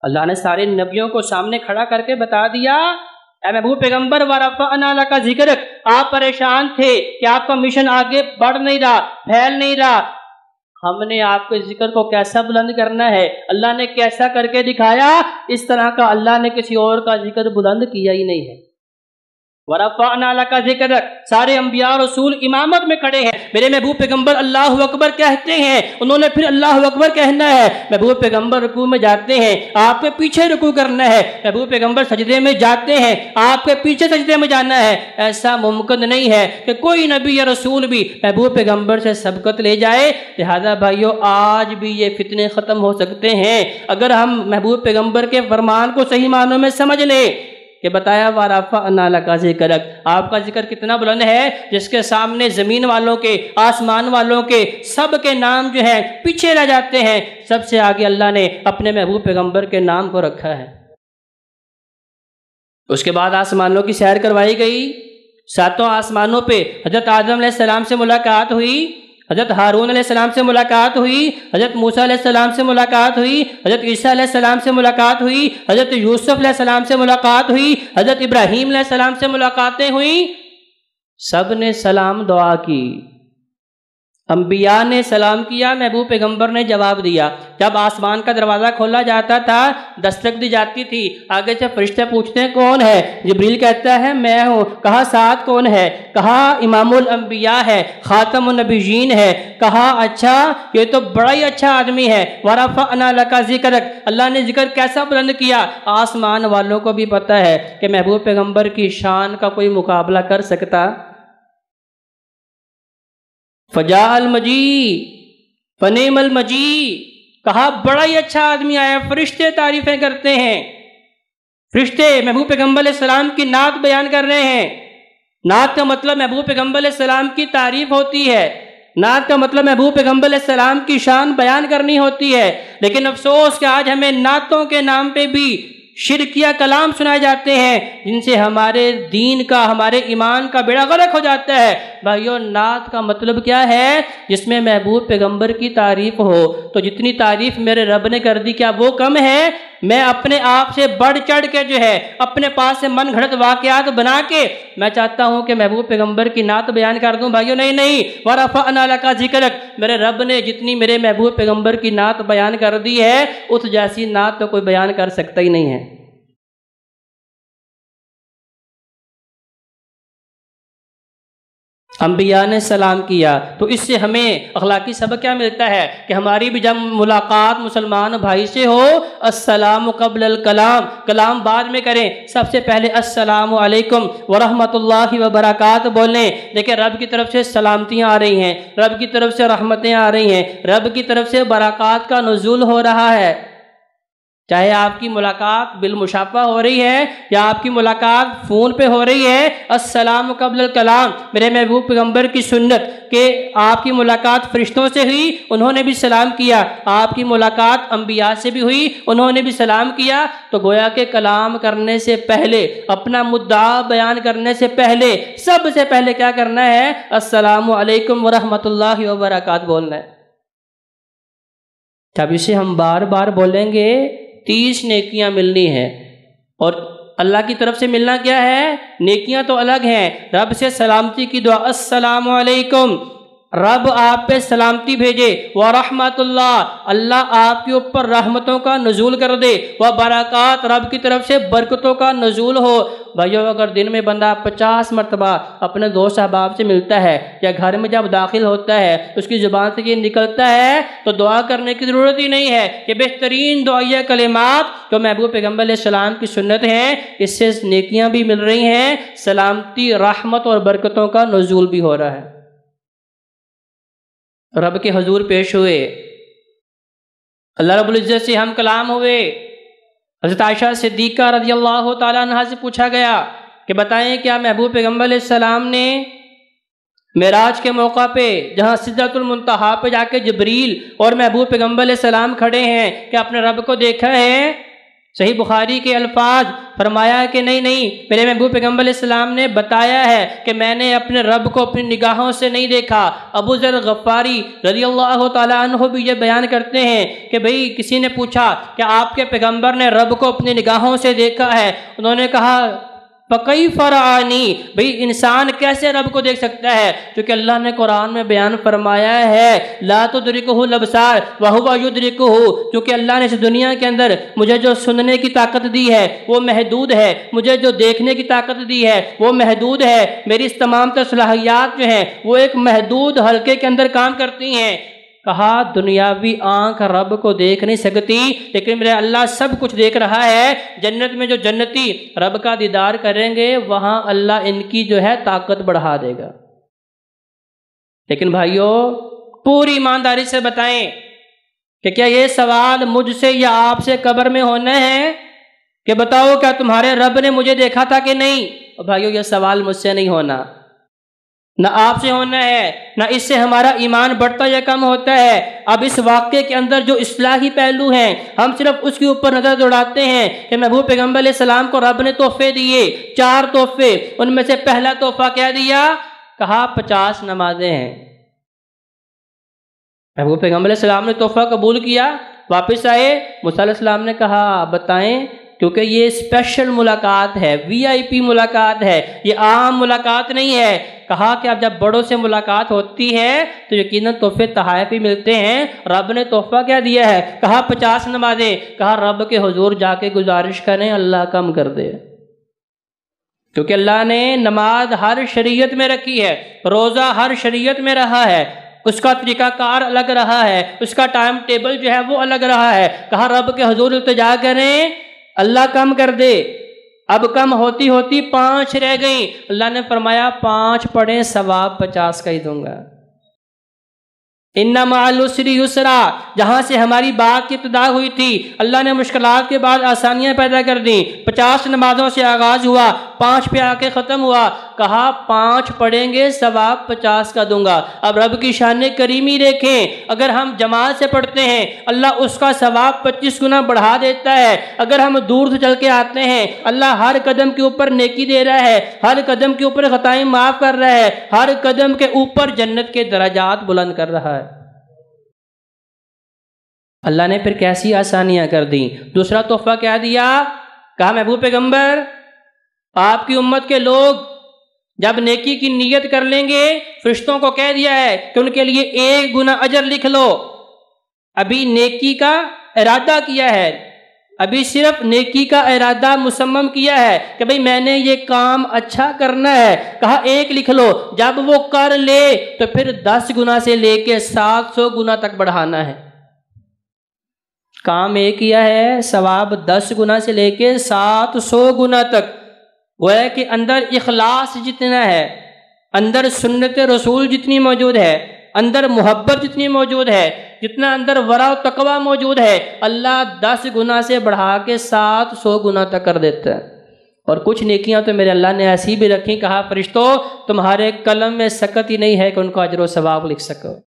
اللہ نے سارے نبیوں کو سامنے کھڑا کر کے بتا دیا، اے محبوب پیغمبر وَرَفَعْنَا لَكَ ذِكْرَكَ، آپ پریشان تھے کہ آپ کا مشن آگے بڑھ نہیں رہا، پھیل نہیں رہا، ہم نے آپ کے ذکر کو کیسا بلند کرنا ہے، اللہ نے کیسا کر کے دکھایا، اس طرح کا اللہ نے کسی اور کا ذکر بلند کیا ہی نہیں ہے۔ وَرَفَعْنَا لَكَ ذِكْرَكَ، سارے انبیاء رسول امامت میں کھڑے ہیں، میرے محبوب پیغمبر اللہ اکبر کہتے ہیں، انہوں نے پھر اللہ اکبر کہنا ہے، محبوب پیغمبر رکوع میں جاتے ہیں، آپ کے پیچھے رکوع کرنا ہے، محبوب پیغمبر سجدے میں جاتے ہیں، آپ کے پیچھے سجدے میں جانا ہے۔ ایسا ممکن نہیں ہے کہ کوئی نبی یا رسول بھی محبوب پیغمبر سے سبقت لے جائے۔ لہذا بھائیو، آج بھی یہ فتنے ختم ہو سکتے ہیں اگر ہم محبوب پیغمبر کے فرمان کو صحیح معنوں میں سمجھ لیں کہ بتایا وَرَفَعْنَا لَكَ ذِكْرَكَ، آپ کا ذکر کتنا بلند ہے، جس کے سامنے زمین والوں کے، آسمان والوں کے، سب کے نام جو ہیں پیچھے رہ جاتے ہیں، سب سے آگے اللہ نے اپنے محبوب پیغمبر کے نام کو رکھا ہے۔ اس کے بعد آسمانوں کی سیر کروائی گئی، ساتوں آسمانوں پہ حضرت آدم علیہ السلام سے ملاقات ہوئی، حضرت ہارون علیہ السلام سے ملاقات ہوئی، حضرت موسیٰ علیہ السلام سے ملاقات ہوئی، حضرت عیسیٰ علیہ السلام سے ملاقات ہوئی، حضرت یوسف علیہ السلام سے ملاقات ہوئی، حضرت ابراہیم علیہ السلام سے ملاقاتیں ہوئیں، سب نے سلام دعا کی، انبیاء نے سلام کیا، محبوب پیغمبر نے جواب دیا۔ جب آسمان کا دروازہ کھولا جاتا تھا، دستک دی جاتی تھی، آگے سے فرشتے پوچھتے ہیں کون ہے، جبریل کہتا ہے میں ہوں، کہا ساتھ کون ہے، کہا امام الانبیاء ہے، خاتم النبیین ہے، کہا اچھا یہ تو بڑا ہی اچھا آدمی ہے، وَرَفَعْنَا لَكَ ذِكْرَكَ، اللہ نے ذکر کیسا بلند کیا۔ آسمان والوں کو بھی پتہ ہے کہ محبوب پیغمبر کی شان کا کوئی مقابلہ کر سکتا۔ فجاء المجیء فنعم المجیء، کہا بڑا ہی اچھا آدمی آیا، فرشتے تعریفیں کرتے ہیں، فرشتے محبوب پیغمبر علیہ السلام کی نعت بیان کر رہے ہیں۔ نعت کا مطلب محبوب پیغمبر علیہ السلام کی تعریف ہوتی ہے، نعت کا مطلب محبوب پیغمبر علیہ السلام کی شان بیان کرنی ہوتی ہے، لیکن افسوس کہ آج ہمیں نعتوں کے نام پہ بھی شرکیہ کلام سنائے جاتے ہیں جن سے ہمارے دین کا، ہمارے ایمان کا بیڑا غرق ہو جاتا ہے۔ بھائیو، نعت کا مطلب کیا ہے؟ جس میں محبوب پیغمبر کی تعریف ہو۔ تو جتنی تعریف میرے رب نے کر دی کیا وہ کم ہے؟ میں اپنے آپ سے بڑھ چڑھ کے جو ہے اپنے پاس سے من گھڑت واقعات بنا کے میں چاہتا ہوں کہ محبوب پیغمبر کی نعت بیان کر دوں۔ بھائیو نہیں، وَرَفَعْنَا لَكَ ذِكْرَكَ، میرے رب نے جتنی میرے محبوب پیغمبر کی نعت بیان کر دی ہے اس جیسی نعت تو کوئی بیان کر سکتا ہی نہیں ہے۔ انبیاء نے سلام کیا، تو اس سے ہمیں اخلاقی سبق کیا ملتا ہے کہ ہماری بھی جب ملاقات مسلمان بھائی سے ہو، السلام قبل الکلام، کلام بعد میں کریں، سب سے پہلے السلام علیکم ورحمۃ اللہ وبرکاتہ بولیں۔ دیکھیں رب کی طرف سے سلامتیاں آ رہی ہیں، رب کی طرف سے رحمتیں آ رہی ہیں، رب کی طرف سے برکات کا نزول ہو رہا ہے۔ چاہے آپ کی ملاقات بالمشافہ ہو رہی ہے یا آپ کی ملاقات فون پہ ہو رہی ہے، السلام قبل الکلام، میرے محبوب پیغمبر کی سنت کہ آپ کی ملاقات فرشتوں سے ہوئی، انہوں نے بھی سلام کیا، آپ کی ملاقات انبیاء سے بھی ہوئی، انہوں نے بھی سلام کیا، تو گویا کہ کلام کرنے سے پہلے، اپنا مدعا بیان کرنے سے پہلے، سب سے پہلے کیا کرنا ہے؟ السلام علیکم ورحمۃ اللہ وبرکاتہ بولنا ہے۔ جب اسے ہم بار بار بولیں گے 30 نیکیاں ملنی ہیں، اور اللہ کی طرف سے ملنا کیا ہے؟ نیکیاں تو الگ ہیں، رب سے سلامتی کی دعا، السلام علیکم، رب آپ پہ سلامتی بھیجے، ورحمۃ اللہ، اللہ آپ کے اوپر رحمتوں کا نزول کر دے، وبرکات، رب کی طرف سے برکتوں کا نزول ہو۔ بھائیو، اگر دن میں بندہ 50 مرتبہ اپنے دوست احباب سے ملتا ہے یا گھر میں جب داخل ہوتا ہے اس کی زبان سے یہ نکلتا ہے تو دعا کرنے کی ضرورت ہی نہیں ہے کہ بہترین دعائیہ کلمات جو محبوب پیغمبر علیہ السلام کی سنت ہیں، اس سے نیکیاں بھی مل رہی ہیں، سلامتی، رحمت اور برکتوں کا نزول بھی ہو رہا ہے۔ رب کے حضور پیش ہوئے، اللہ رب العزت سے ہم کلام ہوئے، حضرت عائشہ صدیقہ رضی اللہ تعالیٰ عنہ سے پوچھا گیا کہ بتائیں کیا محبوب پیغمبر علیہ السلام نے معراج کے موقع پہ جہاں سدرۃ المنتہا پہ جا کے جبریل اور محبوب پیغمبر علیہ السلام کھڑے ہیں، کیا اپنے رب کو دیکھا ہے؟ صحیح بخاری کے الفاظ، فرمایا کہ نہیں، میرے محبوب پیغمبر علیہ السلام نے بتایا ہے کہ میں نے اپنے رب کو اپنی نگاہوں سے نہیں دیکھا۔ ابو ذر غفاری رضی اللہ تعالیٰ عنہ بھی یہ بیان کرتے ہیں کہ بھئی کسی نے پوچھا کہ آپ کے پیغمبر نے رب کو اپنی نگاہوں سے دیکھا ہے؟ انہوں نے کہا فَكَيْفَ رَآنِي، بھئی انسان کیسے رب کو دیکھ سکتا ہے؟ کیونکہ اللہ نے قرآن میں بیان فرمایا ہے لَا تُدْرِكُهُ الْأَبْصَارُ وَهُوَ يُدْرِكُهُ، کیونکہ اللہ نے اس دنیا کے اندر مجھے جو سننے کی طاقت دی ہے وہ محدود ہے، مجھے جو دیکھنے کی طاقت دی ہے وہ محدود ہے، میری اس تمام تر صلاحیات جو ہیں وہ ایک محدود حلقے کے اندر کام کرتی ہیں۔ کہا دنیاوی آنکھ رب کو دیکھ نہیں سکتی، لیکن میرے اللہ سب کچھ دیکھ رہا ہے۔ جنت میں جو جنتی رب کا دیدار کریں گے وہاں اللہ ان کی جو ہے طاقت بڑھا دے گا۔ لیکن بھائیوں پوری ایمانداری سے بتائیں کہ کیا یہ سوال مجھ سے یا آپ سے قبر میں ہونا ہے کہ بتاؤ کیا تمہارے رب نے مجھے دیکھا تھا کہ نہیں؟ اور بھائیوں یہ سوال مجھ سے نہیں ہونا، نہ آپ سے ہونا ہے، نہ اس سے ہمارا ایمان بڑھتا یا کم ہوتا ہے۔ اب اس واقعے کے اندر جو اصلاحی پہلو ہیں ہم صرف اس کے اوپر نظر دوڑاتے ہیں کہ محبوب پیغمبر علیہ السلام کو رب نے تحفے دیے، 4 تحفے، ان میں سے پہلا تحفہ کیا دیا؟ کہا 50 نمازیں ہیں۔ محبوب پیغمبر علیہ السلام نے تحفہ قبول کیا، واپس آئے، موسیٰ علیہ السلام نے کہا بتائیں، کیونکہ یہ اسپیشل ملاقات ہے، VIP ملاقات ہے، یہ عام ملاقات نہیں ہے۔ کہا کہ اب جب بڑوں سے ملاقات ہوتی ہے تو یقیناً تحفے تحائف بھی ملتے ہیں، رب نے تحفہ کیا دیا ہے؟ کہا 50 نمازیں۔ کہا رب کے حضور جا کے گزارش کریں اللہ کم کر دے، کیونکہ اللہ نے نماز ہر شریعت میں رکھی ہے، روزہ ہر شریعت میں رہا ہے، اس کا طریقہ کار الگ رہا ہے، اس کا ٹائم ٹیبل جو ہے وہ الگ رہا ہے۔ کہا رب کے حضور التجا کریں اللہ کم کر دے۔ اب کم ہوتی ہوتی 5 رہ گئیں، اللہ نے فرمایا 5 پڑھیں ثواب 50 کا ہی دوں گا۔ ان مع العسر یسرا، جہاں سے ہماری بات کی ابتدا ہوئی تھی اللہ نے مشکلات کے بعد آسانیاں پیدا کر دیں۔ 50 نمازوں سے آغاز ہوا، 5 پہ آ کے ختم ہوا۔ کہا 5 پڑھیں گے ثواب 50 کا دوں گا۔ اب رب کی شان کریمی دیکھیں، اگر ہم جماعت سے پڑھتے ہیں اللہ اس کا ثواب 25 گنا بڑھا دیتا ہے، اگر ہم دور سے چل کے آتے ہیں اللہ ہر قدم کے اوپر نیکی دے رہا ہے، ہر قدم کے اوپر خطائیں معاف کر رہا ہے، ہر قدم کے اوپر جنت کے درجات بلند کر رہا ہے۔ اللہ نے پھر کیسی آسانیاں کر دیں۔ دوسرا تحفہ کیا دیا؟ کہا محبوب پیغمبر آپ کی امت کے لوگ جب نیکی کی نیت کر لیں گے فرشتوں کو کہہ دیا ہے کہ ان کے لیے 1 گنا اجر لکھ لو۔ ابھی نیکی کا ارادہ کیا ہے، ابھی صرف نیکی کا ارادہ مصمم کیا ہے کہ بھئی میں نے یہ کام اچھا کرنا ہے، کہا 1 لکھ لو۔ جب وہ کر لے تو پھر 10 گنا سے لے کے 700 گنا تک بڑھانا ہے۔ کام 1 کیا ہے، ثواب 10 گنا سے لے کے 700 گنا تک۔ وہ ہے کہ اندر اخلاص جتنا ہے، اندر سنت رسول جتنی موجود ہے، اندر محبت جتنی موجود ہے، جتنا اندر ورع و تقوی موجود ہے، اللہ 10 گنا سے بڑھا کے 700 گنا تک کر دیتا ہے۔ اور کچھ نیکیاں تو میرے اللہ نے ایسی بھی رکھی، کہا فرشتوں تمہارے قلم میں سکت ہی نہیں ہے کہ ان کو اجر و ثواب لکھ سکو۔